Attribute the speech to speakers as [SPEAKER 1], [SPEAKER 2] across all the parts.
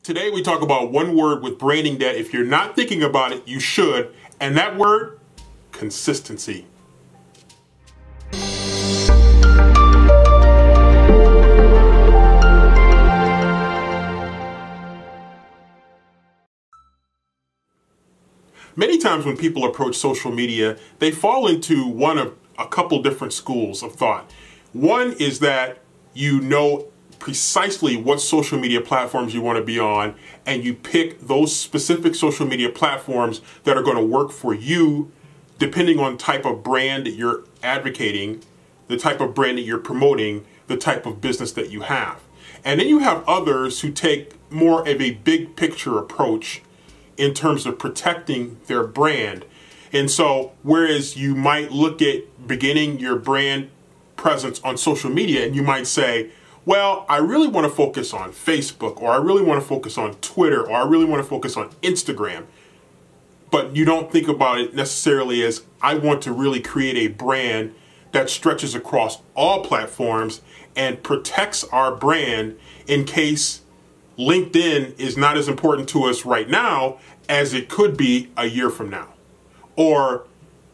[SPEAKER 1] Today we talk about one word with branding that if you're not thinking about it, you should, and that word, consistency. Many times when people approach social media, they fall into one of a couple different schools of thought. One is that you know precisely what social media platforms you want to be on, and you pick those specific social media platforms that are going to work for you depending on type of brand that you're advocating, the type of brand that you're promoting, the type of business that you have. And then you have others who take more of a big picture approach in terms of protecting their brand. And so whereas you might look at beginning your brand presence on social media and you might say, well, I really want to focus on Facebook, or I really want to focus on Twitter, or I really want to focus on Instagram. But you don't think about it necessarily as I want to really create a brand that stretches across all platforms and protects our brand in case LinkedIn is not as important to us right now as it could be a year from now. Or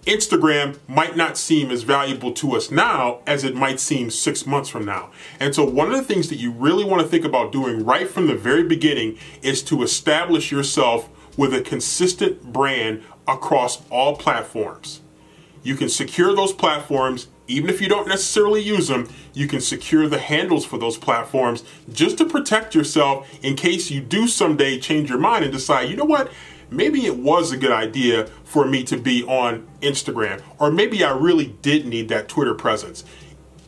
[SPEAKER 1] Instagram might not seem as valuable to us now as it might seem 6 months from now. And so one of the things that you really want to think about doing right from the very beginning is to establish yourself with a consistent brand across all platforms. You can secure those platforms. Even if you don't necessarily use them, you can secure the handles for those platforms just to protect yourself in case you do someday change your mind and decide, you know what, maybe it was a good idea for me to be on Instagram, or maybe I really did need that Twitter presence.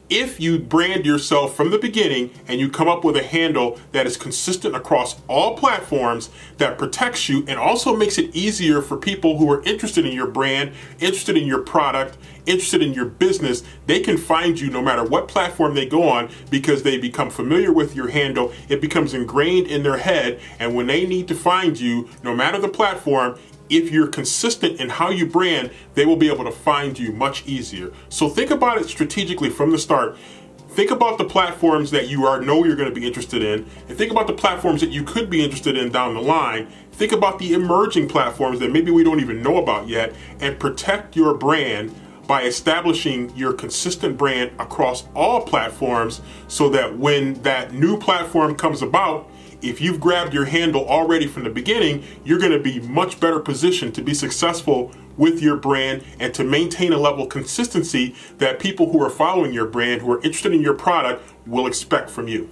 [SPEAKER 1] If you brand yourself from the beginning and you come up with a handle that is consistent across all platforms, that protects you and also makes it easier for people who are interested in your brand, interested in your product, interested in your business, they can find you no matter what platform they go on because they become familiar with your handle. It becomes ingrained in their head, and when they need to find you, no matter the platform, if you're consistent in how you brand, they will be able to find you much easier. So think about it strategically from the start. Think about the platforms that you know you're going to be interested in, and think about the platforms that you could be interested in down the line. Think about the emerging platforms that maybe we don't even know about yet, and protect your brand by establishing your consistent brand across all platforms so that when that new platform comes about, if you've grabbed your handle already from the beginning, you're going to be much better positioned to be successful with your brand and to maintain a level of consistency that people who are following your brand, who are interested in your product, will expect from you.